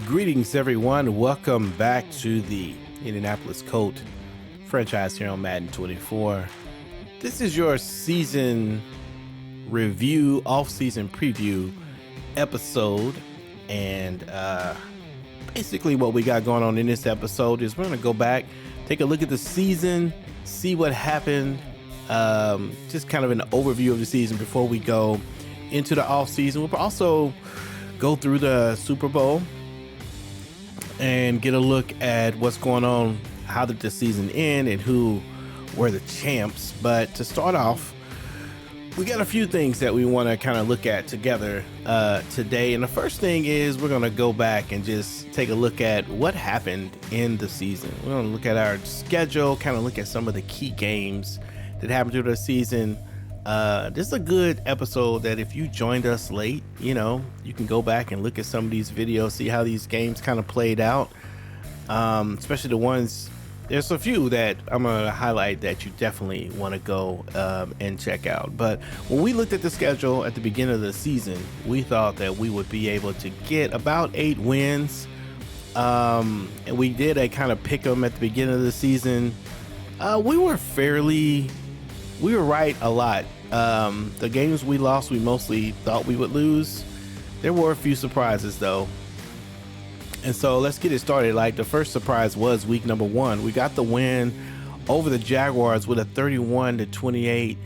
Greetings, everyone. Welcome back to the Indianapolis Colt franchise here on Madden 24. This is your season review, off-season preview episode. And basically what we got going on in this episode is we're going to go back, take a look at the season, see what happened, just kind of an overview of the season before we go into the off-season. We'll also go through the Super Bowl and get a look at what's going on, how did the season end, and who were the champs. But to start off, we got a few things that we want to kind of look at together today. And the first thing is we're going to go back and just take a look at what happened in the season. We're going to look at our schedule, kind of look at some of the key games that happened through the season. This is a good episode that if you joined us late, you can go back and look at some of these videos, see how these games kind of played out. Especially the ones, there's a few that I'm going to highlight that you definitely want to go and check out. But when we looked at the schedule at the beginning of the season, we thought that we would be able to get about 8 wins. And we did a kind of pick 'em at the beginning of the season. We were right a lot. The games we lost, we mostly thought we would lose. There were a few surprises though. And so let's get it started. Like, the first surprise was week number 1. We got the win over the Jaguars with a 31-28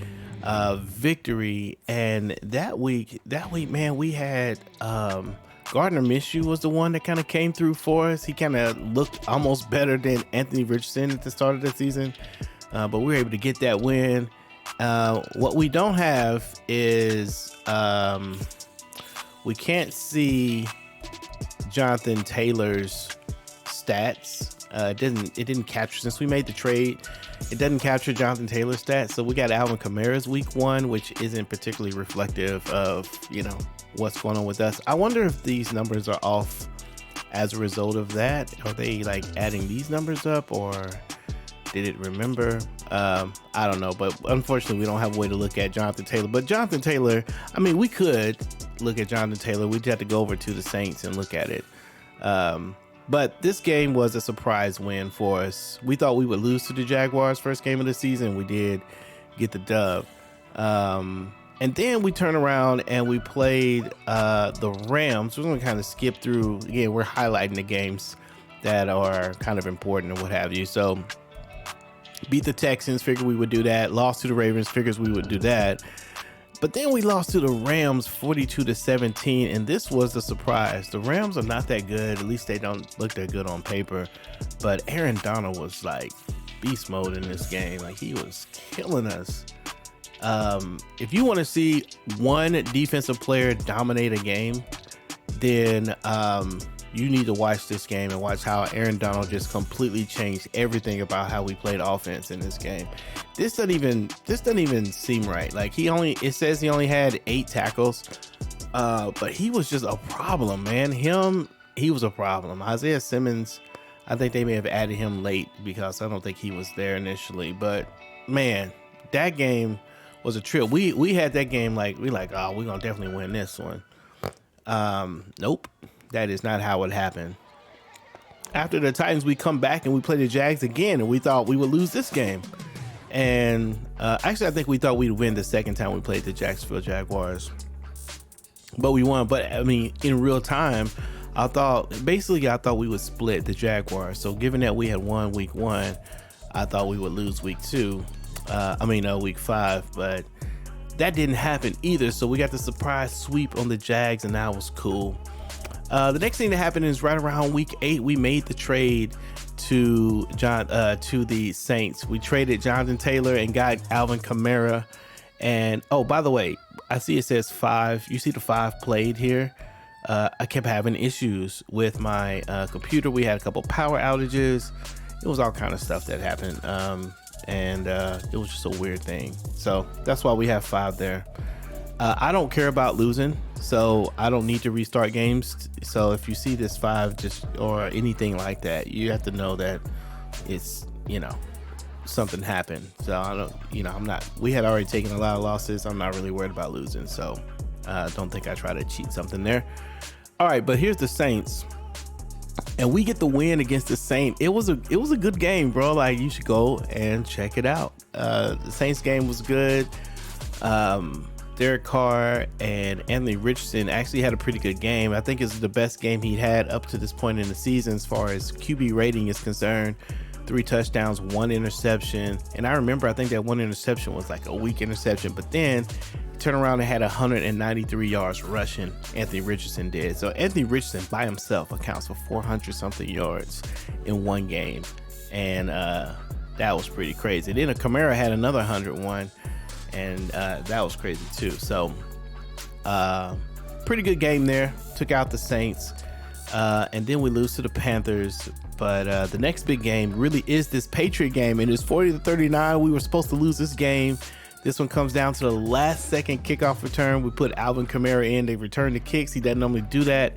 victory. And that week, man, we had Gardner Minshew was the one that kind of came through for us. He kind of looked almost better than Anthony Richardson at the start of the season. But we were able to get that win. What we don't have is we can't see Jonathan Taylor's stats. It didn't capture, since we made the trade, it doesn't capture Jonathan Taylor's stats. So we got Alvin Kamara's week 1, which isn't particularly reflective of what's going on with us. I wonder if these numbers are off as a result of that. Are they like adding these numbers up, or did it remember? I don't know, but unfortunately we don't have a way to look at Jonathan Taylor. But Jonathan Taylor, I mean, we could look at Jonathan Taylor. We'd have to go over to the Saints and look at it. But this game was a surprise win for us. We thought we would lose to the Jaguars first game of the season. We did get the dub. And then we turned around and we played the Rams. We're going to kind of skip through. Again, we're highlighting the games that are kind of important and what have you. So beat the Texans, figured we would do that. Lost to the Ravens, figures we would do that. But then we lost to the Rams 42-17, and this was a surprise. The Rams are not that good. At least they don't look that good on paper. But Aaron Donald was like beast mode in this game. Like, he was killing us. If you want to see one defensive player dominate a game, then you need to watch this game and watch how Aaron Donald just completely changed everything about how we played offense in this game. This doesn't even seem right. Like, it says he only had 8 tackles, but he was just a problem, man. He was a problem. Isaiah Simmons, I think they may have added him late because I don't think he was there initially. But man, that game was a trip. We had that game like, we're gonna definitely win this one. Nope. That is not how it happened. After the Titans, we come back and we play the Jags again, and we thought we would lose this game. And actually, I think we thought we'd win the second time we played the Jacksonville Jaguars. But we won. But I mean, in real time, I thought we would split the Jaguars. So given that we had won week 1, I thought we would lose week 2. Week 5. But that didn't happen either. So we got the surprise sweep on the Jags, and that was cool. The next thing that happened is right around week 8, we made the trade to the Saints. We traded Jonathan Taylor and got Alvin Kamara. And oh, by the way, I see it says 5. You see the 5 played here. I kept having issues with my computer. We had a couple power outages. It was all kind of stuff that happened. And it was just a weird thing. So that's why we have 5 there. I don't care about losing, so I don't need to restart games. So if you see this 5 or anything like that, you have to know that it's, something happened. So I don't, we had already taken a lot of losses. I'm not really worried about losing. So don't think I try to cheat something there. All right, but here's the Saints. and we get the win against the Saints. It was a good game, bro. Like, you should go and check it out. The Saints game was good. Derek Carr and Anthony Richardson actually had a pretty good game. I think it's the best game he had up to this point in the season as far as QB rating is concerned. 3 touchdowns, 1 interception. And I remember, I think that 1 interception was like a weak interception, but then turn around and had 193 yards rushing. Anthony Richardson did. So Anthony Richardson by himself accounts for 400 something yards in one game. And that was pretty crazy. Then Kamara had another 101, and that was crazy too. So pretty good game there. Took out the Saints. And then we lose to the Panthers. But the next big game really is this Patriot game, and it's 40-39. We were supposed to lose this game. This one comes down to the last second kickoff return. We put Alvin Kamara in. They return the kicks. He doesn't normally do that.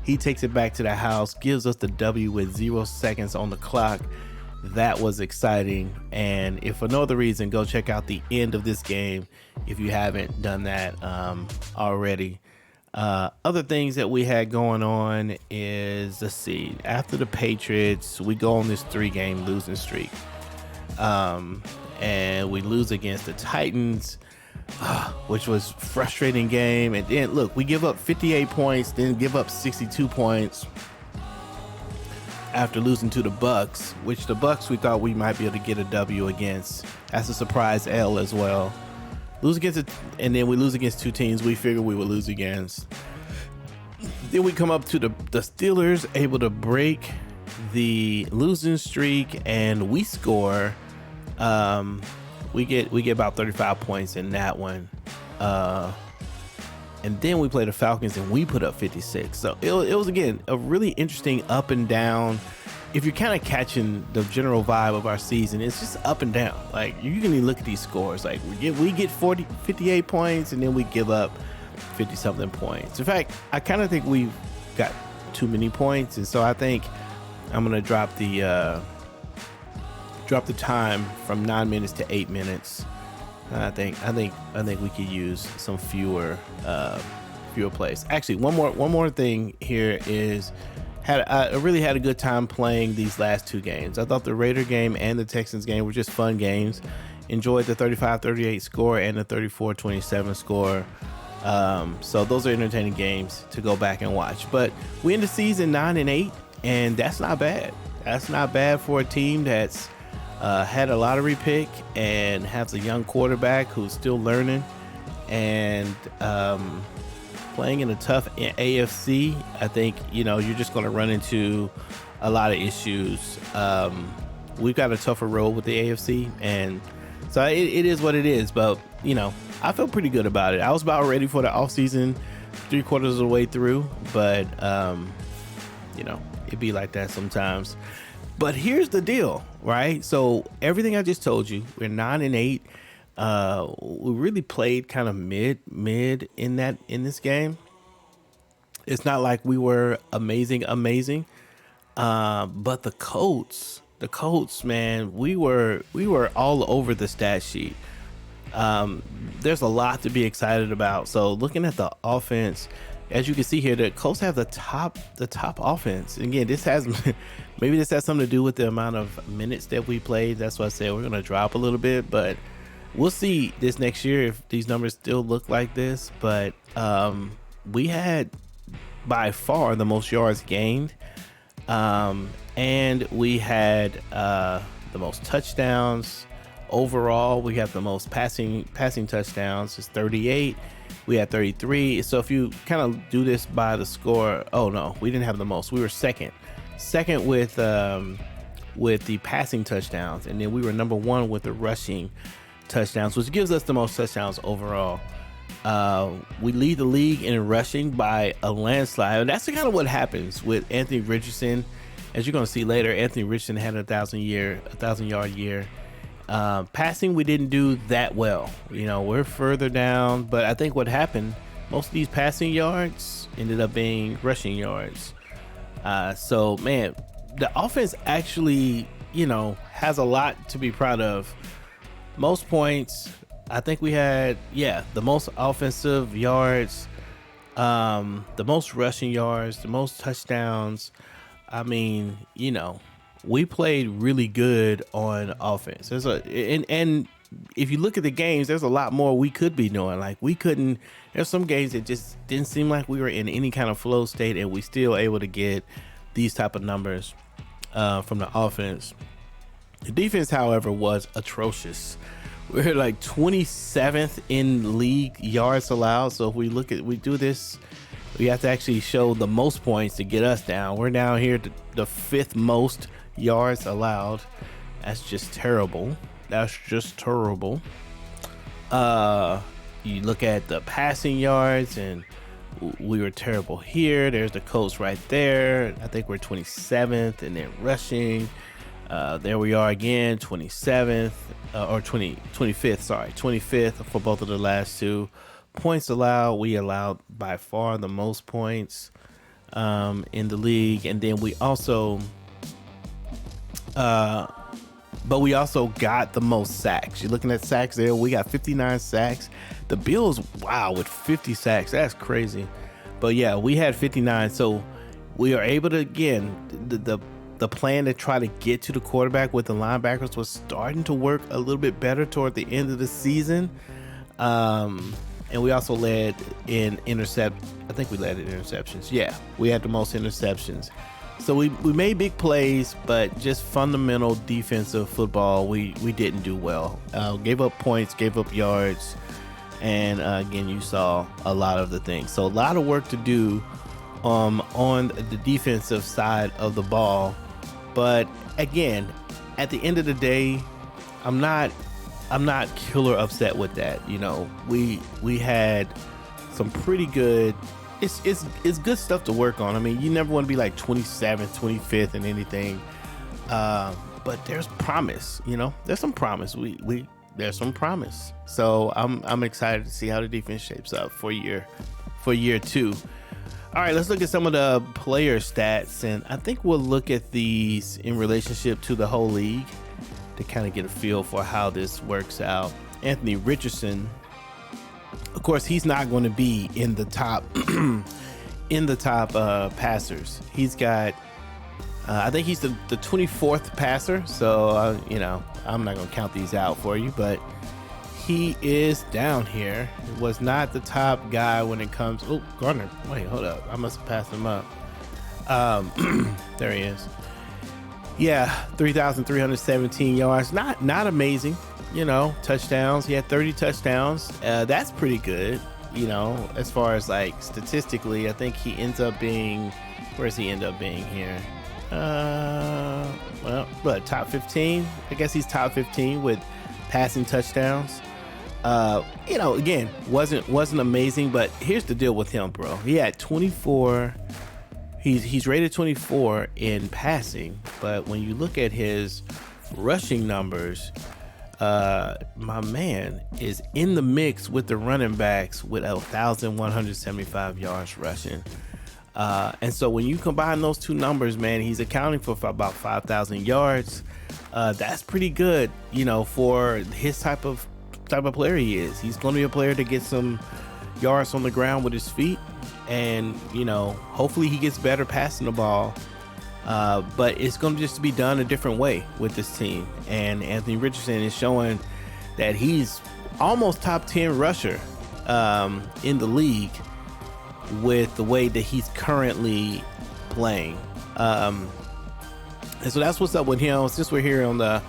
He takes it back to the house, gives us the W with 0 seconds on the clock. That was exciting. And if for no other reason, go check out the end of this game if you haven't done that already. Other things that we had going on is, let's see, after the Patriots, we go on this 3-game losing streak. And we lose against the Titans, which was a frustrating game. And then look, we give up 58 points, then give up 62 points after losing to the Bucks, which the Bucks we thought we might be able to get a W against. That's a surprise L as well. Lose against it, and then we lose against 2 teams we figured we would lose against. Then we come up to the Steelers, able to break the losing streak, and we score. We get about 35 points in that one. And then we play the Falcons and we put up 56. So it was again a really interesting up and down. If you're kind of catching the general vibe of our season, it's just up and down. Like, you can even look at these scores. Like, we get 58 points and then we give up 50 something points. In fact, I kind of think we've got too many points, and so I think I'm gonna drop the time from 9 minutes to 8 minutes. I think we could use some fewer plays. Actually, one more thing here is I really had a good time playing these last 2 games. I thought the Raider game and the Texans game were just fun games. Enjoyed the 35-38 score and the 34-27 score. So those are entertaining games to go back and watch. But we end the season 9-8, and that's not bad. That's not bad for a team that's had a lottery pick and has a young quarterback who's still learning, and playing in a tough AFC. I think, you're just going to run into a lot of issues. We've got a tougher road with the AFC, and so it is what it is. But, I feel pretty good about it. I was about ready for the offseason 3/4 of the way through, but, it'd be like that sometimes. But here's the deal, right? So everything I just told you, we're 9-8. We really played kind of mid in this game. It's not like we were amazing. But the Colts, man, we were all over the stat sheet. There's a lot to be excited about. So looking at the offense, as you can see here, the Colts have the top offense. And again, this has something to do with the amount of minutes that we played. That's why I said we're going to drop a little bit, but we'll see this next year if these numbers still look like this. But we had by far the most yards gained, and we had the most touchdowns overall. We have the most passing touchdowns. It's 38. We had 33. So if you kind of do this by the score, oh no, we didn't have the most. We were second with the passing touchdowns, and then we were number 1 with the rushing touchdowns, which gives us the most touchdowns overall. We lead the league in rushing by a landslide, and that's kind of what happens with Anthony Richardson. As you're going to see later, Anthony Richardson had a 1,000-yard year. Passing, we didn't do that well. We're further down, but I think what happened, most of these passing yards ended up being rushing yards. So man, the offense actually, has a lot to be proud of. Most points, I think we had, the most offensive yards, the most rushing yards, the most touchdowns. I mean, we played really good on offense. And if you look at the games, there's a lot more we could be doing. Like there's some games that just didn't seem like we were in any kind of flow state, and we still able to get these type of numbers from the offense. The defense, however, was atrocious. We're like 27th in league yards allowed. So if we do this, we have to actually show the most points to get us down. We're down here to the 5th most yards allowed. That's just terrible. You look at the passing yards, and we were terrible here. There's the Colts right there. I think we're 27th, and then rushing. There we are again, 27th or 25th. Sorry, 25th for both of the last two. Points allowed, we allowed by far the most points in the league, and then we also got the most sacks. You're looking at sacks there. We got 59 sacks. The Bills, wow, with 50 sacks. That's crazy. But yeah, we had 59. So we are able to, again, the plan to try to get to the quarterback with the linebackers was starting to work a little bit better toward the end of the season. And we also led in I think we led in interceptions. Yeah, we had the most interceptions. So we made big plays, but just fundamental defensive football, we didn't do well. Gave up points, gave up yards, and again, you saw a lot of the things. So a lot of work to do on the defensive side of the ball. But again, at the end of the day, I'm not killer upset with that. We had some pretty good. It's good stuff to work on. I mean, you never want to be like 27th, 25th in anything, but there's promise. There's some promise. There's some promise. So I'm excited to see how the defense shapes up for year 2. All right, let's look at some of the player stats, and I think we'll look at these in relationship to the whole league to kind of get a feel for how this works out. Anthony Richardson, of course, he's not going to be in the top passers. He's got I think he's the 24th passer, so I'm not going to count these out for you, but he is down here. It was not the top guy when it comes. Oh, Gardner, wait, hold up, I must have passed him up. There he is. Yeah, 3,317 yards. Not amazing, touchdowns. He had 30 touchdowns. That's pretty good, as far as like statistically. I think he ends up being, where does he end up being here? Top 15. I guess he's top 15 with passing touchdowns. Again, wasn't amazing, but here's the deal with him, bro. He had 24. He's rated 24 in passing, but when you look at his rushing numbers, my man is in the mix with the running backs with 1,175 yards rushing. And so when you combine those two numbers, man, he's accounting for about 5,000 yards. That's pretty good, for his type of player he is. He's going to be a player to get some yards on the ground with his feet, and hopefully he gets better passing the ball. But it's going to just be done a different way with this team. And Anthony Richardson is showing that he's almost top 10 rusher in the league with the way that he's currently playing. And so that's what's up with him. Since we're here on the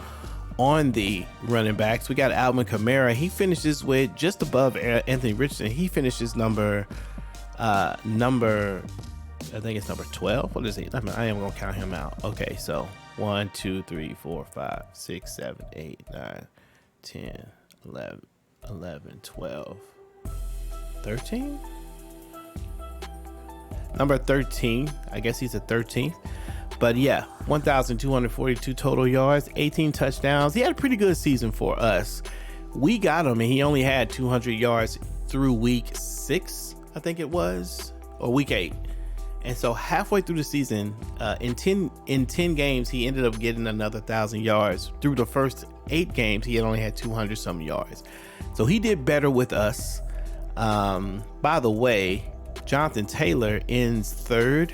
running backs, we got Alvin Kamara. He finishes with just above Anthony Richardson. He finishes number I think it's number 12. What is he? I am gonna count him out. Okay, so 1, 2, 3, 4, 5, 6, 7, 8, 9, 10, 11, 12, 13. Number 13. I guess he's the 13th. But yeah, 1,242 total yards, 18 touchdowns. He had a pretty good season for us. We got him, and he only had 200 yards through week 6, I think it was, or week 8. And so halfway through the season, in 10 games, he ended up getting another 1,000 yards. Through the first 8 games, he had only had 200 some yards. So he did better with us. By the way, Jonathan Taylor ends 3rd.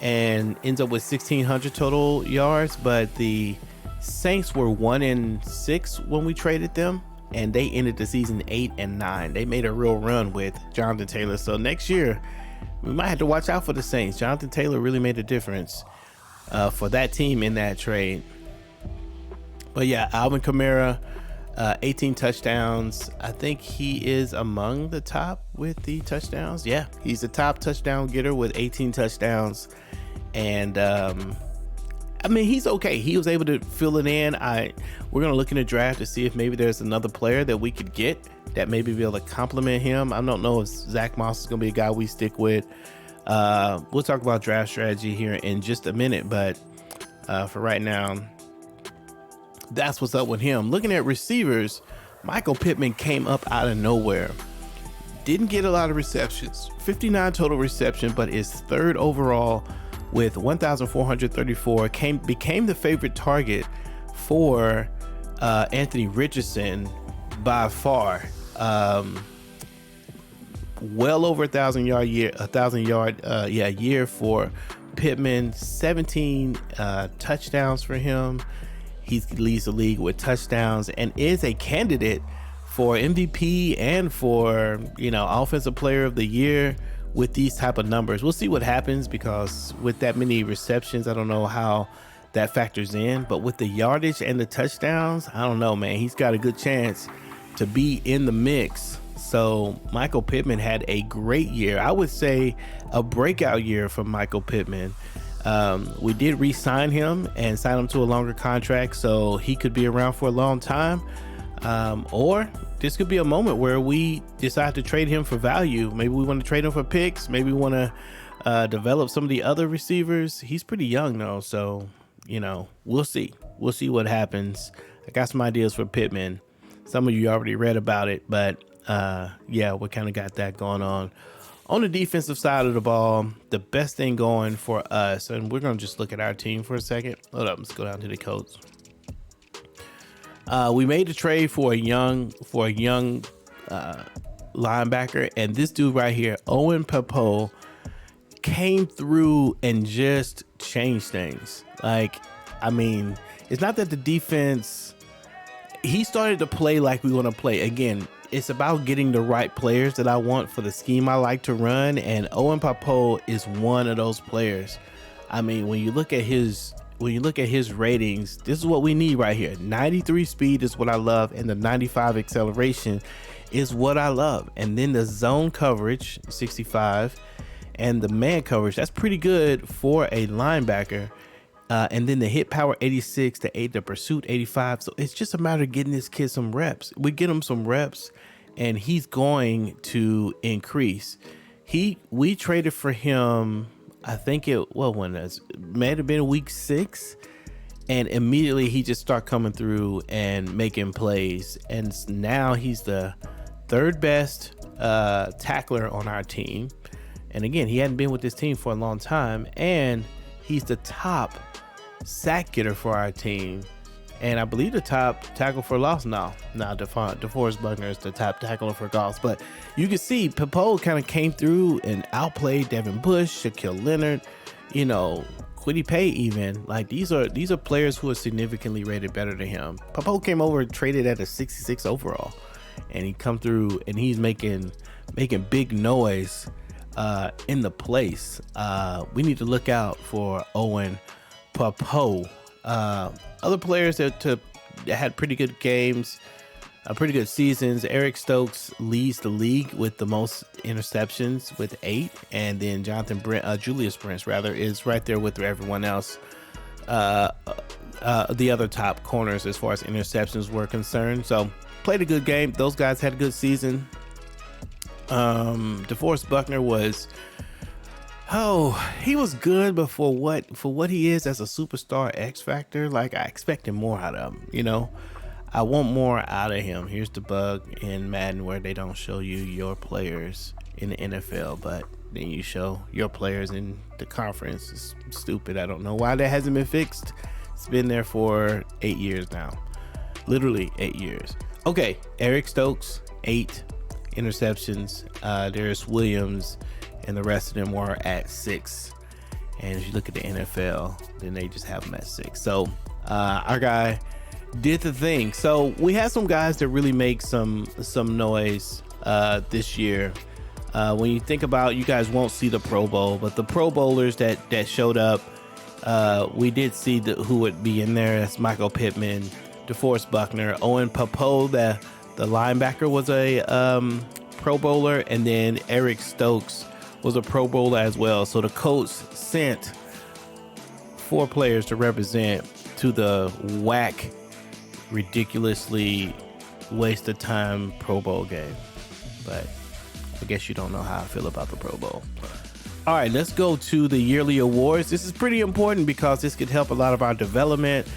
and ends up with 1,600 total yards. But the Saints were 1-6 when we traded them, and they ended the season 8-9. They made a real run with Jonathan Taylor. So next year, we might have to watch out for the Saints. Jonathan Taylor really made a difference for that team in that trade. But yeah, Alvin Kamara, 18 touchdowns. I think he is among the top with the touchdowns. Yeah, he's the top touchdown getter with 18 touchdowns. And I mean, he's okay. He was able to fill it in. We're going to look in the draft to see if maybe there's another player that we could get that maybe be able to complement him. I don't know if Zach Moss is going to be a guy we stick with. We'll talk about draft strategy here in just a minute, but for right now, that's what's up with him. Looking at receivers, Michael Pittman came up out of nowhere. Didn't get a lot of receptions, 59 total reception, but is third overall with 1,434. Became the favorite target for Anthony Richardson by far. Well over 1,000 yard year for Pittman. 17 touchdowns for him. He leads the league with touchdowns and is a candidate for MVP and for, offensive player of the year with these type of numbers. We'll see what happens, because with that many receptions, I don't know how that factors in, but with the yardage and the touchdowns, I don't know, man. He's got a good chance to be in the mix. So Michael Pittman had a great year. I would say a breakout year for Michael Pittman. We did re-sign him and sign him to a longer contract, so he could be around for a long time. Or this could be a moment where we decide to trade him for value. Maybe we want to trade him for picks. Maybe we want to develop some of the other receivers. He's pretty young though, so we'll see. We'll see what happens. I got some ideas for Pittman. Some of you already read about it, but yeah, we kind of got that going on. On the defensive side of the ball, the best thing going for us, and we're going to just look at our team for a second. Hold up, let's go down to the Colts. We made a trade for a young linebacker, and this dude right here, Owen Pappoe, came through and just changed things. It's not that the defense, he started to play like we want to play. Again, it's about getting the right players that I want for the scheme I like to run, and Owen Pappoe is one of those players. When you look at his ratings, this is what we need right here. 93 speed is what I love, and the 95 acceleration is what I love. And then the zone coverage, 65, and the man coverage, that's pretty good for a linebacker. And then the hit power, 86, the pursuit, 85. So it's just a matter of getting this kid some reps. We get him some reps, and he's going to increase. We traded for him, I think when it may have been week 6, and immediately he just started coming through and making plays. And now he's the third best tackler on our team. And again, he hadn't been with this team for a long time, and he's the top sack getter for our team, and I believe the top tackle for loss now. DeForest Buckner is the top tackler for loss, but you can see Pappoe kind of came through and outplayed Devin Bush, Shaquille Leonard, Kwity Paye even. These are players who are significantly rated better than him. Pappoe came over traded at a 66 overall, and he come through and he's making big noise in the place. We need to look out for Owen Pappoe. Other players that had pretty good games, pretty good seasons. Eric Stokes leads the league with the most interceptions with 8, and then Julius Brents is right there with everyone else. The other top corners as far as interceptions were concerned. So played a good game. Those guys had a good season. DeForest Buckner he was good, but for what he is as a superstar X Factor, I expected more out of him. I want more out of him. Here's the bug in Madden where they don't show you your players in the NFL, but then you show your players in the conference. It's stupid. I don't know why that hasn't been fixed. It's been there for 8 years now. Literally 8 years. Okay, Eric Stokes, 8 interceptions. Darius Williams and the rest of them were at 6. And if you look at the NFL, then they just have him at 6. So our guy did the thing. So we had some guys that really make some noise this year. When you think about, you guys won't see the Pro Bowl, but the Pro Bowlers that showed up, we did see who would be in there. That's Michael Pittman, DeForest Buckner, Owen Pappoe, the linebacker, was a Pro Bowler, and then Eric Stokes was a Pro Bowler as well. So the Colts sent 4 players to represent to the whack, ridiculously waste of time Pro Bowl game. But I guess you don't know how I feel about the Pro Bowl. All right, let's go to the yearly awards. This is pretty important because this could help a lot of our development.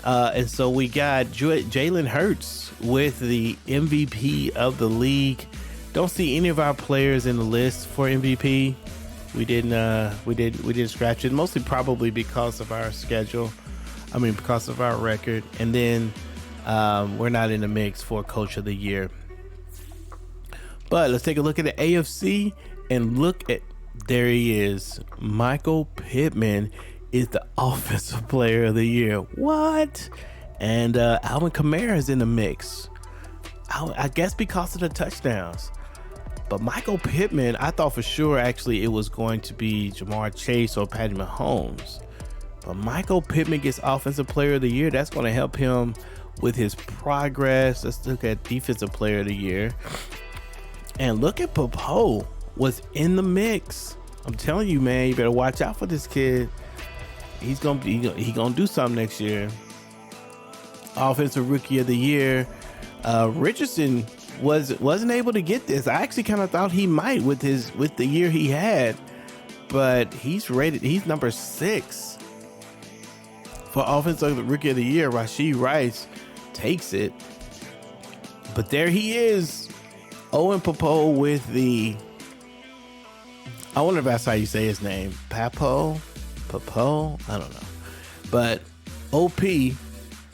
And so we got Jalen Hurts with the MVP of the league. Don't see any of our players in the list for MVP. We didn't scratch it, mostly probably because of our schedule. Because of our record. And then we're not in the mix for Coach of the Year. But let's take a look at the AFC and look at, there he is. Michael Pittman is the Offensive Player of the Year. What? And Alvin Kamara is in the mix. I guess because of the touchdowns. But Michael Pittman, I thought for sure actually it was going to be Jamar Chase or Patty Mahomes. But Michael Pittman gets Offensive Player of the Year. That's going to help him with his progress. Let's look at Defensive Player of the Year. And look at Pappoe was in the mix. I'm telling you, man, you better watch out for this kid. He's gonna do something next year. Offensive Rookie of the Year. Richardson wasn't able to get this. I actually kind of thought he might with the year he had, but he's number 6 for Offensive Rookie of the Year. Rashee Rice takes it, but there he is. Owen Pappoe with the, I wonder if that's how you say his name. Pappoe? I don't know. But OP, hey,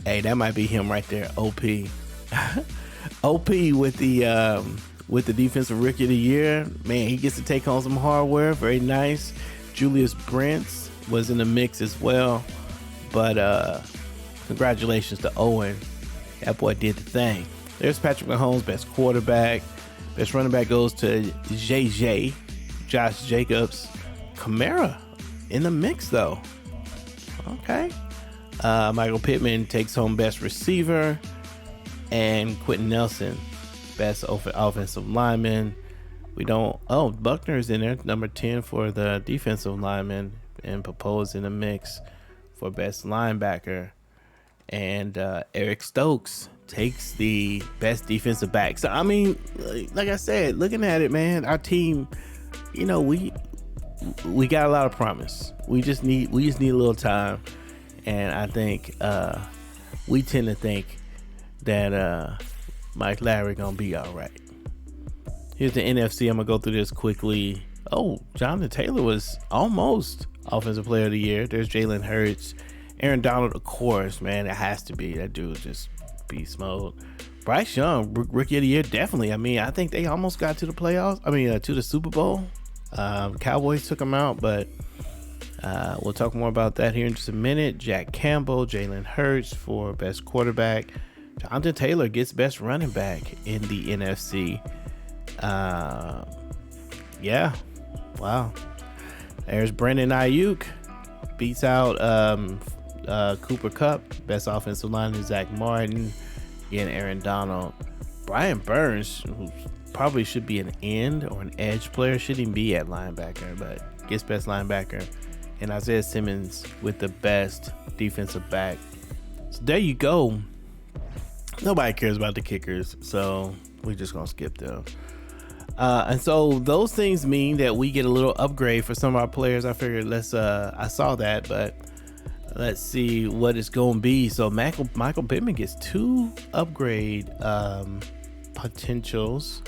that might be him right there. OP. OP with the Defensive Rookie of the Year. Man, he gets to take on some hardware. Very nice. Julius Brents was in the mix as well. But congratulations to Owen. That boy did the thing. There's Patrick Mahomes, best quarterback. Best running back goes to JJ, Josh Jacobs. Kamara in the mix, though. Okay. Michael Pittman takes home best receiver. And Quentin Nelson, best offensive lineman. Buckner's in there, number 10 for the defensive lineman. And Pappoe's in the mix for best linebacker. And Eric Stokes takes the best defensive back. So like I said, looking at it, man, our team, we got a lot of promise. We just need a little time, and I think we tend to think that Mike Lowry gonna be all right. Here's the NFC. I'm gonna go through this quickly. Oh, Jonathan Taylor was almost Offensive Player of the Year. There's Jalen Hurts. Aaron Donald, of course, man, it has to be. That dude just beast mode. Bryce Young, Rookie of the Year, definitely. I think they almost got to the playoffs. To the Super Bowl. Cowboys took them out, but we'll talk more about that here in just a minute. Jack Campbell, Jalen Hurts for best quarterback. Jonathan Taylor gets best running back in the NFC. Yeah, wow. There's Brandon Ayuk, beats out Cooper Kupp. Best offensive lineman, Zach Martin. Again, Aaron Donald. Brian Burns, who probably should be an end or an edge player, shouldn't even be at linebacker, but gets best linebacker. And Isaiah Simmons with the best defensive back. So there you go. Nobody cares about the kickers, so we're just gonna skip them. And so those things mean that we get a little upgrade for some of our players. I figured I saw that, but let's see what it's gonna be. So Michael Pittman gets 2 upgrade potentials.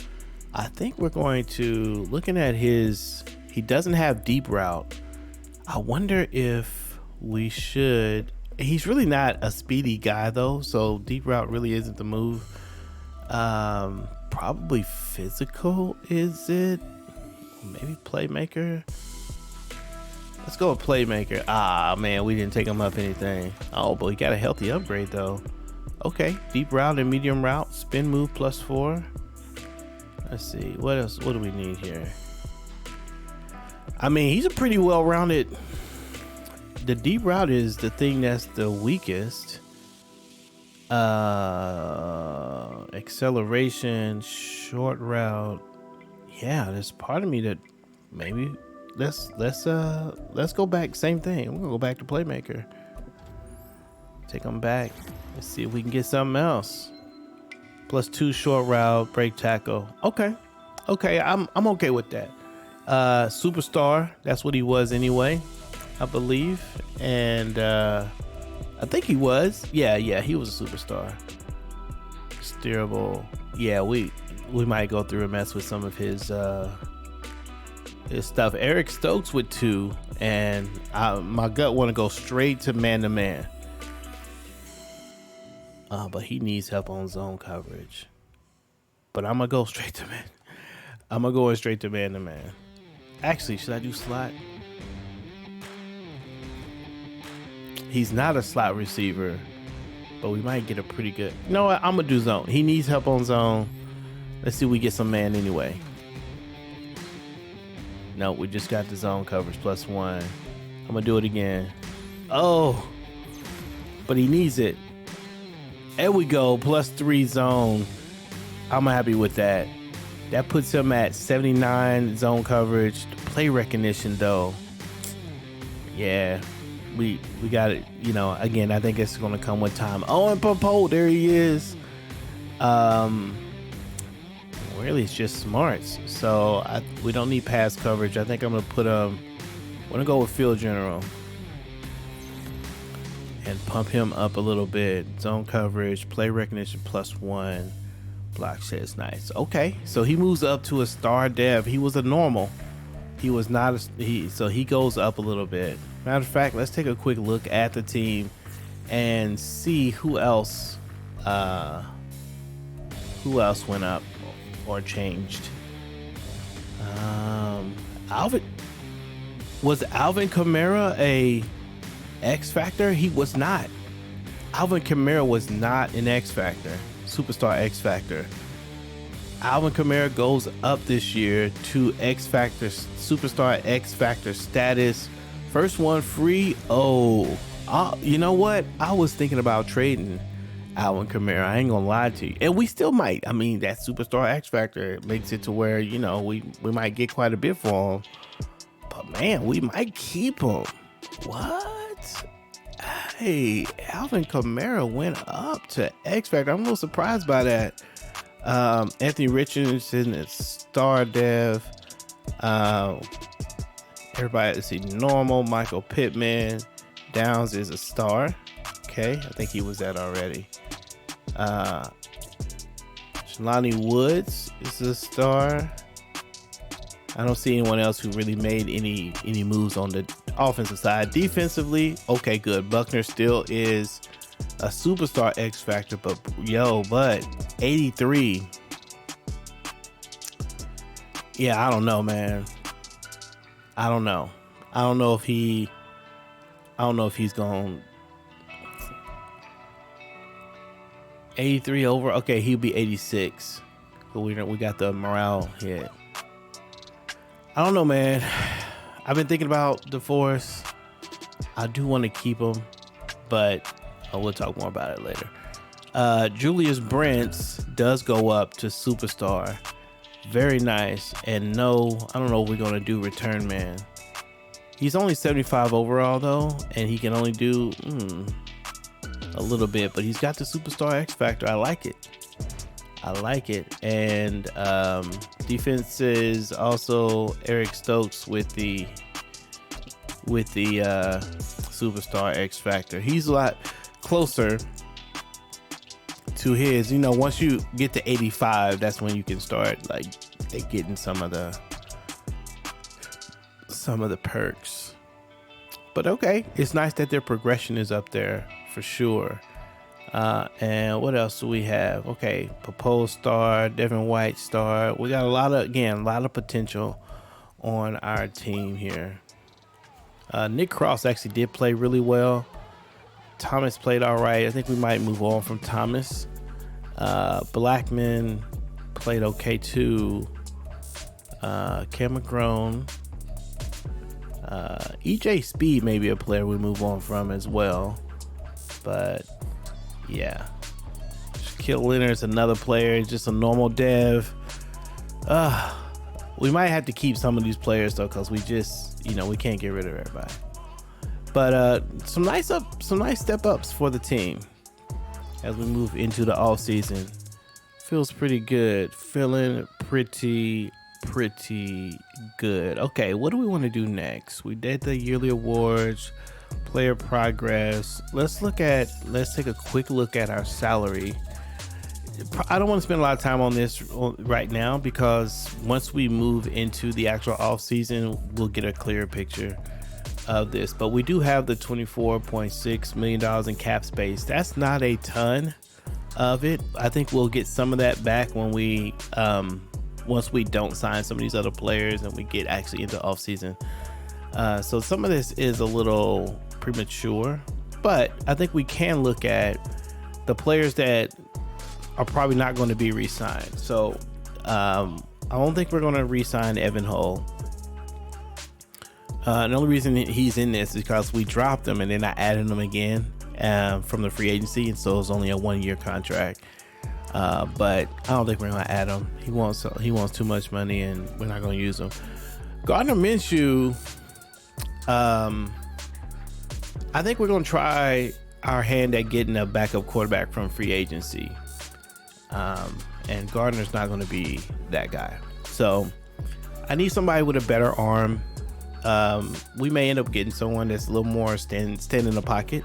I think we're going to, looking at he doesn't have deep route. I wonder if we should. He's really not a speedy guy though, so deep route really isn't the move. Probably physical, is it? Maybe playmaker. Let's go with Playmaker. Ah, man, we didn't take him up anything. Oh, but he got a healthy upgrade, though. Okay, deep route and medium route. Spin move +4. Let's see. What else? What do we need here? I mean, he's a pretty well-rounded... The deep route is the thing that's the weakest. Acceleration, short route. Yeah, there's part of me that maybe... Let's go back. Same thing. We're gonna go back to Playmaker. Take them back. Let's see if we can get something else. +2 short route, break tackle. Okay, I'm okay with that. Superstar. That's what he was anyway, I believe, and I think he was. Yeah, he was a superstar. Steerable. Yeah, we might go through and mess with some of his stuff. Eric Stokes with 2, and my gut want to go straight to man-to-man. But he needs help on zone coverage. But I'm gonna go straight to man. I'm gonna go straight to man-to-man. Actually, should I do slot? He's not a slot receiver, but we might get a pretty good... You know what? I'm gonna do zone. He needs help on zone. Let's see if we get some man anyway. No, we just got the zone coverage +1. I'm gonna do it again. Oh, but he needs it. There we go, +3 zone. I'm happy with that. That puts him at 79 zone coverage. Play recognition though. Yeah, we got it. You know, again, I think it's gonna come with time. Oh, and Popo, there he is. Really, it's just smarts. So we don't need pass coverage. I think I'm gonna put I'm gonna go with field general and pump him up a little bit. Zone coverage, play recognition +1, block shed is nice. Okay, so he moves up to a star dev. He was a normal. He was not so he goes up a little bit. Matter of fact, let's take a quick look at the team and see who else went up or changed. Alvin Kamara a X Factor? He was not. Alvin Kamara was not an X Factor, superstar X Factor. Alvin Kamara goes up this year to X Factor, superstar X Factor status. First one free. Oh, you know what? I was thinking about trading Alvin Kamara. I ain't gonna lie to you, and we still might. I mean, that superstar X Factor makes it to where, you know, we might get quite a bit for him. But man, we might keep him. What? Hey, Alvin Kamara went up to X Factor. I'm a little surprised by that. Anthony Richardson is star dev. Everybody, let's see, normal. Michael Pittman Downs is a star. Okay, I think he was that already. Jelani Woods is a star. I don't see anyone else who really made any moves on the offensive side. Defensively, okay, good. Buckner still is a superstar X Factor, but 83. Yeah, I don't know, man. I don't know if he's going 83 over. Okay, he'll be 86. But we got the morale hit. I don't know, man. I've been thinking about DeForest. I do want to keep him, but we'll talk more about it later. Julius Brents does go up to superstar. Very nice. And no, I don't know what we're going to do return man. He's only 75 overall though, and he can only do a little bit, but he's got the superstar X Factor. I like it. And defense is also Eric Stokes with the superstar X Factor. He's a lot closer to his. You know, once you get to 85, that's when you can start like getting some of the perks. But okay, it's nice that their progression is up there for sure. And what else do we have? Okay, Popo star, Devin White star. We got a lot of potential on our team here. Nick Cross actually did play really well. Thomas played all right. I think we might move on from Thomas. Blackman played okay too. Cam McGrone. EJ Speed may be a player we move on from as well. But yeah. Shaquille Leonard's another player, just a normal dev. We might have to keep some of these players though, because we just, we can't get rid of everybody. But some nice step ups for the team as we move into the off season. Feels pretty good. Feeling pretty good. Okay, what do we want to do next? We did the yearly awards, player progress. Let's take a quick look at our salary. I don't want to spend a lot of time on this right now, because once we move into the actual off season, we'll get a clearer picture of this. But we do have the $24.6 million in cap space. That's not a ton of it. I think we'll get some of that back when we once we don't sign some of these other players and we get actually into off season. So some of this is a little premature, but I think we can look at the players that are probably not going to be re-signed. So I don't think we're going to re-sign Evan Hull. The only reason he's in this is because we dropped him and then I added him again from the free agency, and so it's only a 1-year contract. But I don't think we're going to add him. He wants too much money, and we're not going to use him. Gardner Minshew, I think we're going to try our hand at getting a backup quarterback from free agency. And Gardner's not going to be that guy. So I need somebody with a better arm. We may end up getting someone that's a little more stand in the pocket.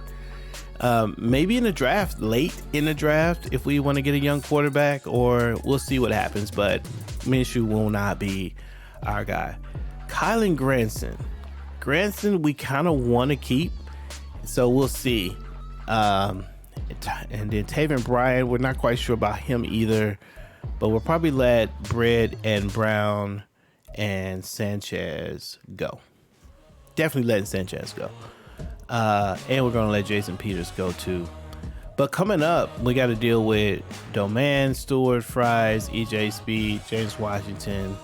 Maybe in the draft, late in the draft, if we want to get a young quarterback, or we'll see what happens. But Minshew will not be our guy. Kylen Granson, we kind of want to keep, so we'll see. And then Taven Bryan, we're not quite sure about him either, but we'll probably let Bread and Brown and Sanchez go. Definitely letting Sanchez go. And we're going to let Jason Peters go too. But coming up, we got to deal with Doman, Stewart, Fries, EJ Speed, James Washington,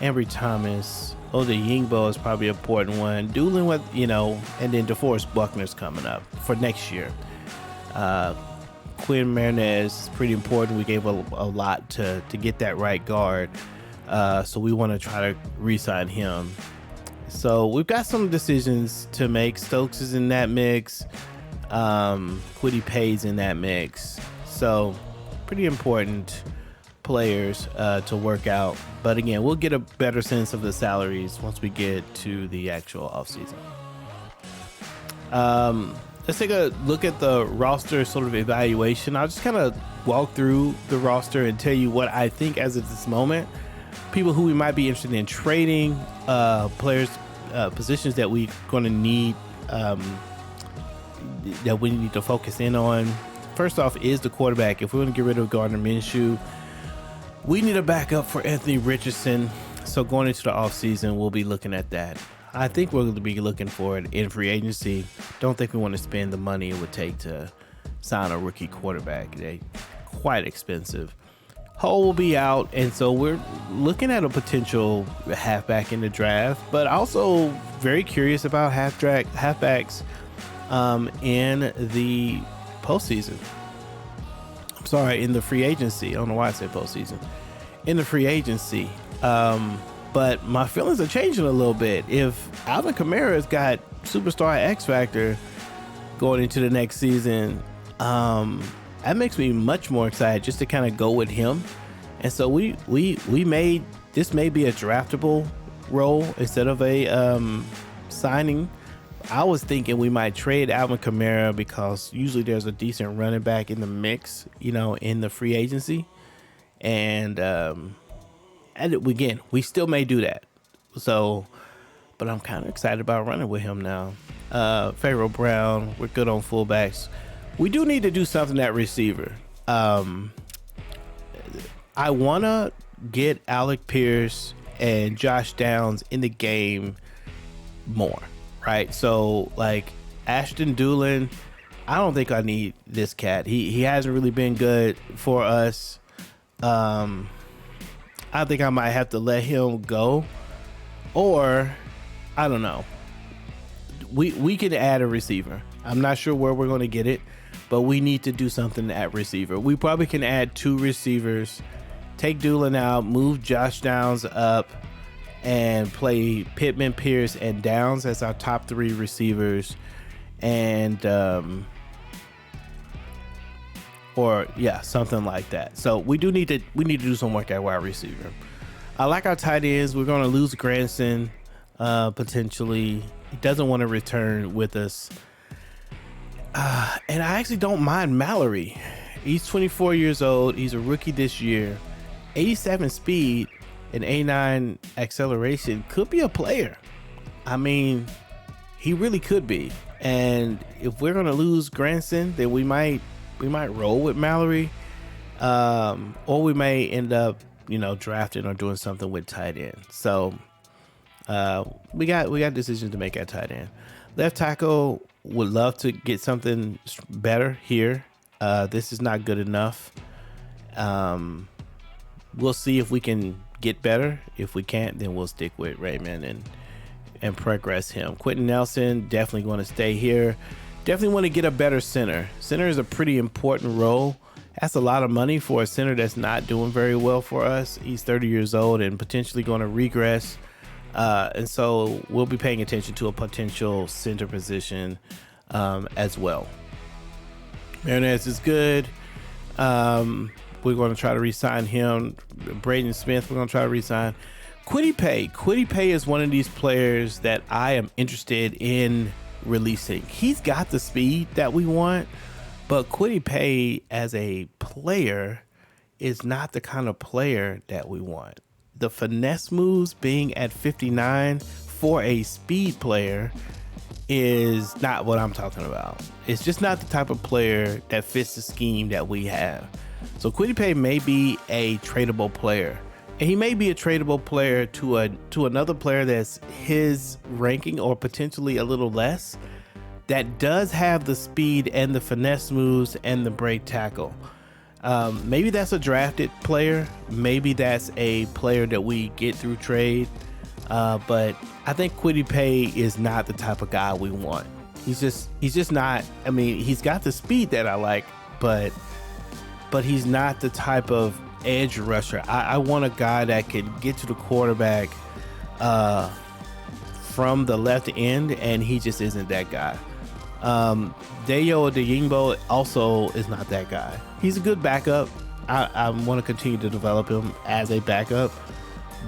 Ambry Thomas. Oda Yingbo is probably an important one. Dueling with, and then DeForest Buckner's coming up for next year. Quinn Marinez is pretty important. We gave a lot to get that right guard. So we want to try to re-sign him. So we've got some decisions to make. Stokes is in that mix. Kwity Paye's in that mix. So pretty important players to work out. But again, we'll get a better sense of the salaries once we get to the actual offseason. Let's take a look at the roster sort of evaluation. I'll just kind of walk through the roster and tell you what I think as of this moment. People who we might be interested in trading, players, positions that we're going to need, that we need to focus in on. First off is the quarterback. If we want to get rid of Gardner Minshew, we need a backup for Anthony Richardson. So going into the offseason, we'll be looking at that. I think we're going to be looking for it in free agency. Don't think we want to spend the money it would take to sign a rookie quarterback. They're quite expensive. Hull will be out, and so we're looking at a potential halfback in the draft, but also very curious about halfbacks in the postseason. I'm sorry, in the free agency. I don't know why I said postseason. In the free agency. But my feelings are changing a little bit. If Alvin Kamara's got superstar X Factor going into the next season, that makes me much more excited just to kind of go with him. And so we made this may be a draftable role instead of a signing. I was thinking we might trade Alvin Kamara because usually there's a decent running back in the mix, in the free agency. And again, we still may do that. So, but I'm kind of excited about running with him now. Pharaoh Brown, we're good on fullbacks. We do need to do something at receiver. I want to get Alec Pierce and Josh Downs in the game more. right? So like Ashton Doolin, I don't think I need this cat. He hasn't really been good for us. I think I might have to let him go, or I don't know. We could add a receiver. I'm not sure where we're going to get it, but we need to do something at receiver. We probably can add 2 receivers, take Doolin out, move Josh Downs up, and play Pittman, Pierce, and Downs as our top 3 receivers. And or yeah, something like that. So we need to do some work at wide receiver. I like our tight ends. We're going to lose Granson potentially. He doesn't want to return with us. And I actually don't mind Mallory. He's 24 years old. He's a rookie this year. 87 speed and 89 acceleration. Could be a player. I mean, he really could be. And if we're going to lose Granson, then we might roll with Mallory. Or we may end up, drafting or doing something with tight end. So we got decisions to make at tight end. Left tackle, would love to get something better here. This is not good enough. We'll see if we can get better. If we can't, then we'll stick with Raymond and progress him. Quentin Nelson, definitely going to stay here. Definitely want to get a better center. Center is a pretty important role. That's a lot of money for a center that's not doing very well for us. He's 30 years old and potentially going to regress. And so we'll be paying attention to a potential center position as well. Marinez is good. We're going to try to re-sign him. Braden Smith, we're going to try to re-sign. Kwity Paye. Kwity Paye is one of these players that I am interested in releasing. He's got the speed that we want, but Kwity Paye as a player is not the kind of player that we want. The finesse moves being at 59 for a speed player is not what I'm talking about. It's just not the type of player that fits the scheme that we have. So Kwity Paye may be a tradable player, and he may be a tradable player to another player that's his ranking or potentially a little less, that does have the speed and the finesse moves and the break tackle. Maybe that's a drafted player. Maybe that's a player that we get through trade. But I think Kwity Paye is not the type of guy we want. He's just not. I mean, he's got the speed that I like, but he's not the type of edge rusher. I want a guy that can get to the quarterback from the left end, and he just isn't that guy. Dayo Odeyingbo also is not that guy. He's a good backup. I want to continue to develop him as a backup,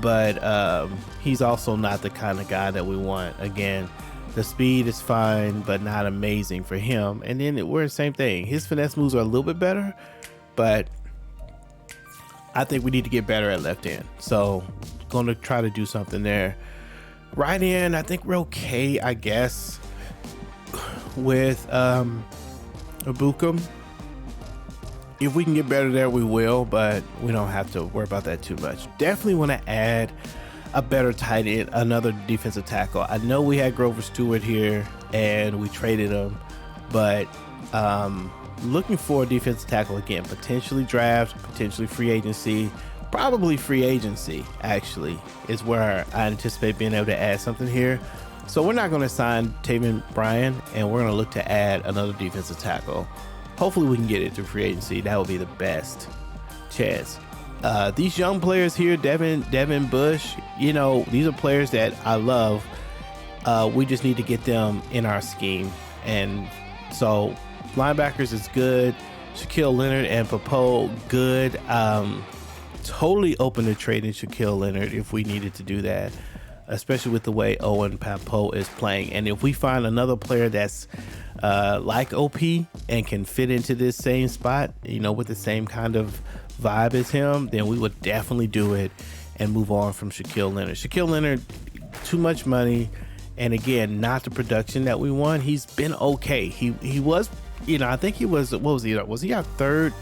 but he's also not the kind of guy that we want. Again, the speed is fine, but not amazing for him. And then we're the same thing. His finesse moves are a little bit better, but I think we need to get better at left end. So going to try to do something there. Right end, I think we're okay, I guess, with Ibukum. If we can get better there, we will, but we don't have to worry about that too much. Definitely want to add a better tight end, another defensive tackle. I know we had Grover Stewart here and we traded him, but looking for a defensive tackle again, potentially draft, potentially free agency, probably free agency actually is where I anticipate being able to add something here. So we're not going to sign Taven Bryan, and we're going to look to add another defensive tackle. Hopefully we can get it through free agency. That would be the best chance. These young players here, Devin Bush, these are players that I love. We just need to get them in our scheme. And so linebackers is good. Shaquille Leonard and Popo, good. Totally open to trading Shaquille Leonard if we needed to do that, especially with the way Owen Pappoe is playing. And if we find another player that's like OP and can fit into this same spot, with the same kind of vibe as him, then we would definitely do it and move on from Shaquille Leonard. Shaquille Leonard, too much money, and again, not the production that we want. He's been okay. He was, I think he was, what was he? Was he our third?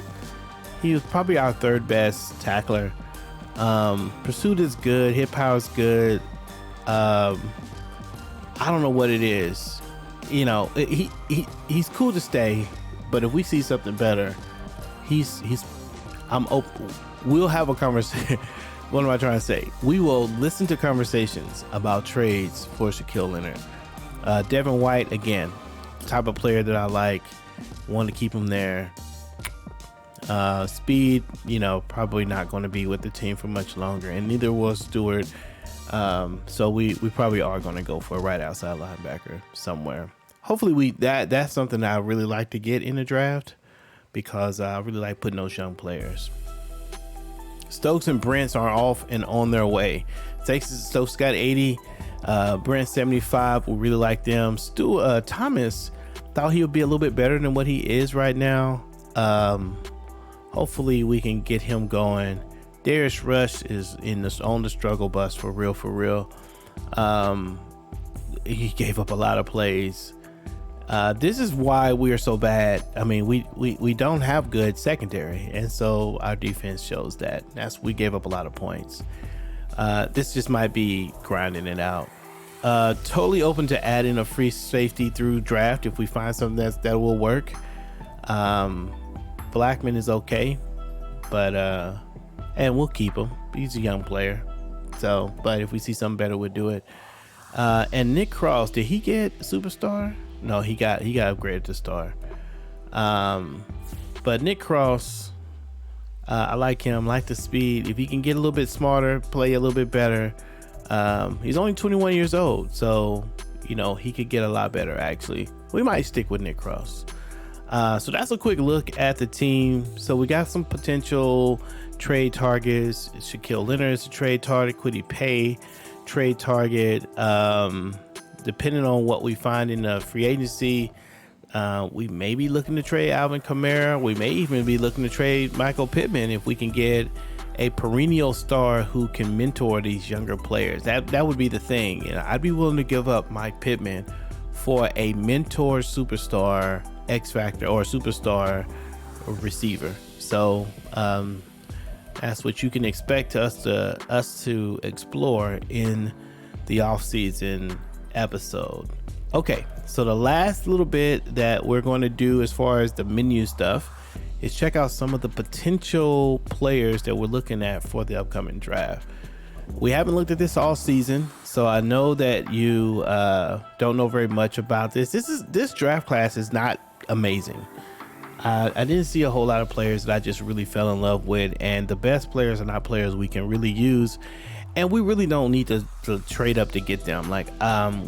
He was probably our third best tackler. Pursuit is good. Hit power is good. I don't know what it is. You know, he's cool to stay, but if we see something better, I'm open. We'll have a conversation. What am I trying to say? We will listen to conversations about trades for Shaquille Leonard. Devin White, again, type of player that I like. Want to keep him there. Speed, probably not going to be with the team for much longer, and neither will Stewart. So we probably are going to go for a right outside linebacker somewhere. Hopefully that's something that I really like to get in the draft, because I really like putting those young players. Stokes and Brents are off and on their way. Stokes got 80, Brent 75. We really like them. Thomas thought he would be a little bit better than what he is right now. Hopefully we can get him going. Darius Rush is on the struggle bus for real. He gave up a lot of plays. This is why we are so bad. I mean, we don't have good secondary, and so our defense shows that. We gave up a lot of points. This just might be grinding it out. Totally open to adding a free safety through draft if we find something that will work. Blackman is okay, but and we'll keep him. He's a young player, but if we see something better, we'll do it. And Nick Cross, did he get superstar? No, he got upgraded to star. But Nick Cross, I like him. Like the speed. If he can get a little bit smarter, play a little bit better. He's only 21 years old, so he could get a lot better. Actually, we might stick with Nick Cross. So that's a quick look at the team. So we got some potential trade targets. Shaquille Leonard is a trade target. Kwity Paye, trade target. Depending on what we find in the free agency, we may be looking to trade Alvin Kamara. We may even be looking to trade Michael Pittman if we can get a perennial star who can mentor these younger players. That would be the thing. I'd be willing to give up Mike Pittman for a mentor superstar X Factor or superstar receiver. So that's what you can expect us to explore in the offseason episode. Okay, so the last little bit that we're going to do as far as the menu stuff is check out some of the potential players that we're looking at for the upcoming draft. We haven't looked at this all season, so I know that you don't know very much about this. This draft class is not amazing. I didn't see a whole lot of players that I just really fell in love with, and the best players are not players we can really use, and we really don't need to trade up to get them.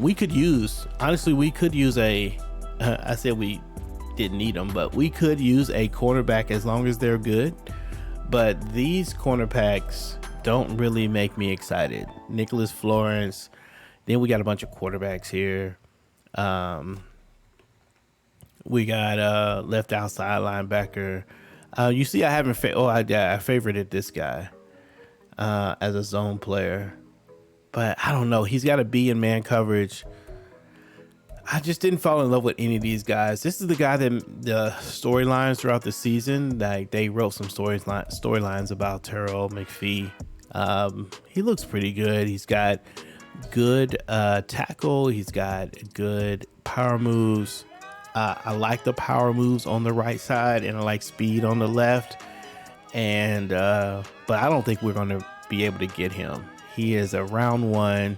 We could use I said we didn't need them, but we could use a cornerback as long as they're good. But these cornerbacks don't really make me excited. Nicholas Florence. Then we got a bunch of quarterbacks here. We got left outside linebacker. You see, I haven't. I favorited this guy as a zone player, but I don't know. He's got to be in man coverage. I just didn't fall in love with any of these guys. This is the guy that the storylines throughout the season, like they wrote some storylines about Terrell McPhee. He looks pretty good. He's got good tackle. He's got good power moves. I like the power moves on the right side, and I like speed on the left. And but I don't think we're going to be able to get him. He is a round one,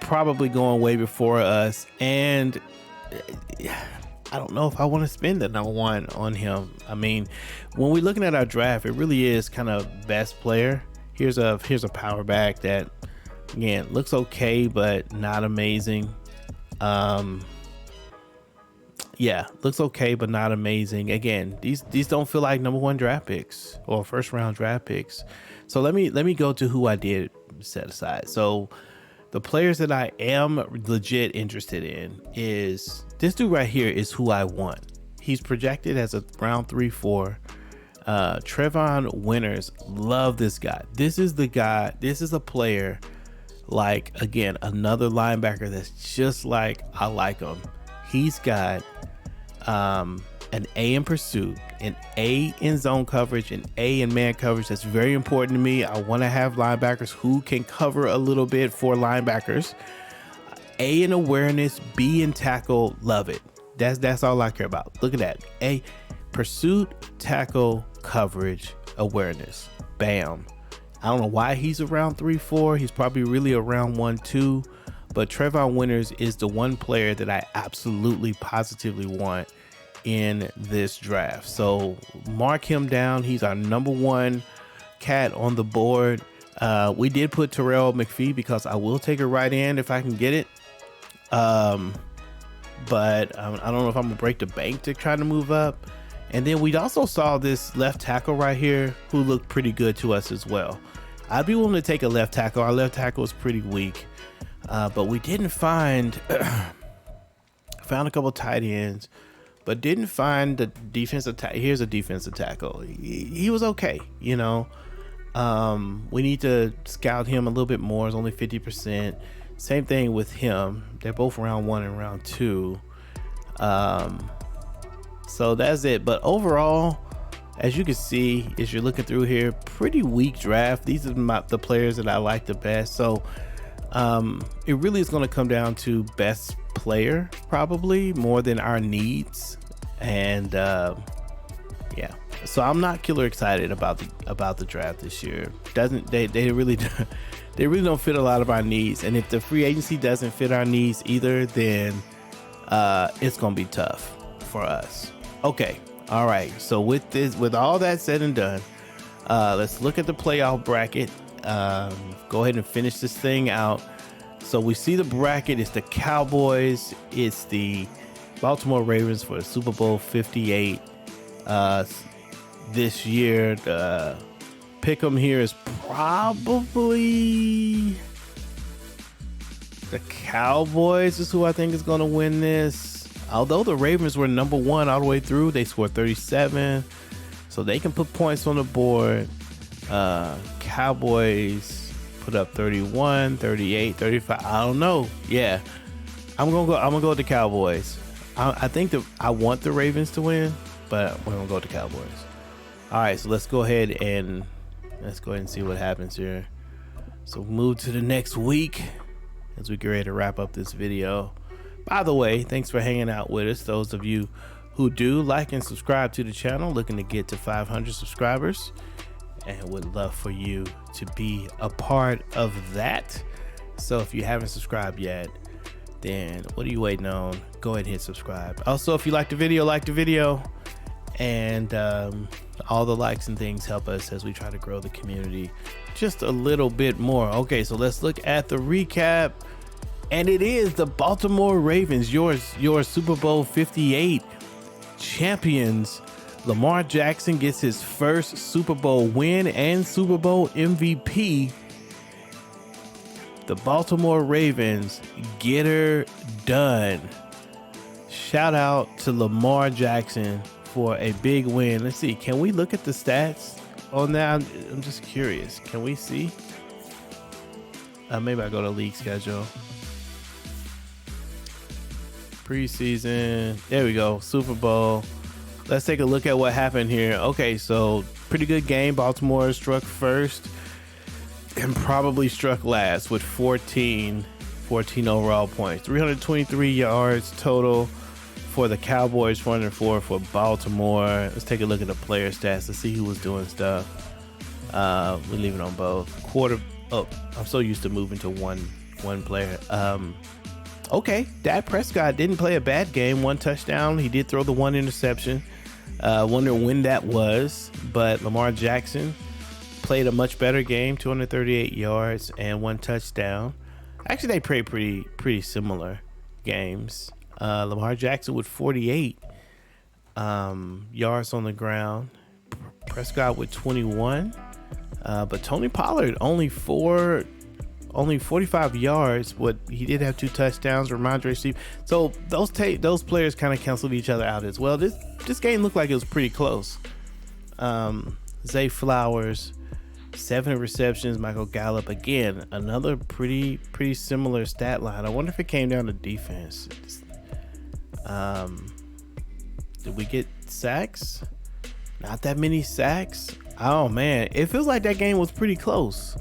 probably going way before us, and I don't know if I want to spend the number one on him. I mean, when we're looking at our draft, it really is kind of best player. Here's a power back that, again, looks okay but not amazing. Looks okay but not amazing. Again, these don't feel like number one draft picks or first round draft picks. So let me go to who I did set aside. So the players that I am legit interested in is this dude right here is who I want. He's projected as a round 3-4. Trevon Winters, love this guy. This is the guy. This is a player, like, again, another linebacker that's just like I like him. He's got an A in pursuit, an A in zone coverage, an A in man coverage. That's very important to me. I want to have linebackers who can cover a little bit for linebackers. A in awareness, B in tackle. Love it. That's all I care about. Look at that. A, pursuit, tackle, coverage, awareness. Bam. I don't know why he's around 3-4. He's probably really around 1-2. But Trayvon Winters is the one player that I absolutely positively want in this draft. So mark him down. He's our number one cat on the board. We did put Terrell McPhee because I will take a right end if I can get it. But I don't know if I'm gonna break the bank to try to move up. And then we also saw this left tackle right here who looked pretty good to us as well. I'd be willing to take a left tackle. Our left tackle is pretty weak, but we didn't find found a couple tight ends, but didn't find the defensive here's a defensive tackle. He was okay, you know. We need to scout him a little bit more. It's only 50%. Same thing with him. They're both round 1 and round 2. So that's it. But overall, as you can see, as you're looking through here, pretty weak draft. These are the players that I like the best. So it really is going to come down to best player, probably more than our needs. And yeah, so I'm not killer excited about the draft this year. They really don't fit a lot of our needs. And if the free agency doesn't fit our needs either, then it's going to be tough for us. Okay. All right. So with all that said and done, let's look at the playoff bracket. Go ahead and finish this thing out. So we see the bracket. It's the Cowboys. It's the Baltimore Ravens for the Super Bowl 58 this year. The pick 'em here is probably the Cowboys is who I think is going to win this. Although the Ravens were number 1 all the way through, they scored 37, so they can put points on the board. Cowboys put up 31, 38, 35. I don't know. Yeah, I'm gonna go with the Cowboys. I think that I want the Ravens to win, but we're gonna go with the Cowboys. All right, so let's go ahead and see what happens here. So move to the next week as we get ready to wrap up this video. By the way, thanks for hanging out with us. Those of you who do, like and subscribe to the channel, looking to get to 500 subscribers, and would love for you to be a part of that. So if you haven't subscribed yet, then what are you waiting on? Go ahead and hit subscribe. Also, if you like the video, and all the likes and things help us as we try to grow the community just a little bit more. Okay, so let's look at the recap. And it is the Baltimore Ravens, your Super Bowl 58 champions. Lamar Jackson gets his first Super Bowl win and Super Bowl MVP. The Baltimore Ravens get her done. Shout out to Lamar Jackson for a big win. Let's see. Can we look at the stats on that? I'm just curious. Can we see? Maybe I go to league schedule. Preseason. There we go. Super Bowl. Let's take a look at what happened here. Okay, so pretty good game. Baltimore struck first and probably struck last with 14 overall points. 323 yards total for the Cowboys, 404 for Baltimore. Let's take a look at the player stats to see who was doing stuff. We leave it on both. I'm so used to moving to one player. Okay, Dak Prescott didn't play a bad game. 1 touchdown. He did throw the 1 interception. Wonder when that was, but Lamar Jackson played a much better game. 238 yards and 1 touchdown. Actually, they played pretty similar games. Lamar Jackson with 48 yards on the ground. Prescott with 21. But Tony Pollard only 45 yards, but he did have 2 touchdowns. Ramondre Steve. So those players kind of canceled each other out as well. This game looked like it was pretty close. Zay Flowers, 7 receptions. Michael Gallup, again, another pretty similar stat line. I wonder if it came down to defense. Did we get sacks? Not that many sacks. Oh man, it feels like that game was pretty close.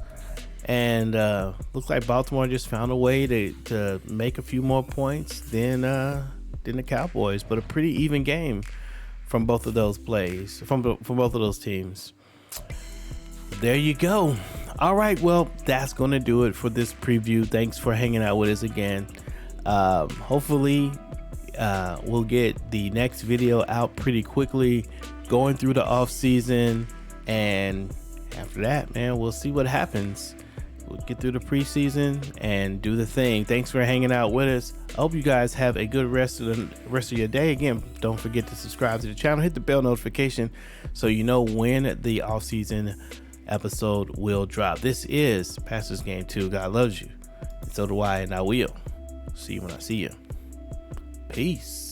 And looks like Baltimore just found a way to make a few more points than the Cowboys, but a pretty even game from both of those plays, from both of those teams. There you go. All right, well, that's going to do it for this preview. Thanks for hanging out with us again. Hopefully, we'll get the next video out pretty quickly, going through the off season, and after that, man, we'll see what happens. We'll get through the preseason and do the thing. Thanks for hanging out with us. I hope you guys have a good rest of your day. Again, don't forget to subscribe to the channel, hit the bell notification so you know when the off season episode will drop. This is Pastor's Game 2. God loves you, and so do I, and I will see you when I see you. Peace.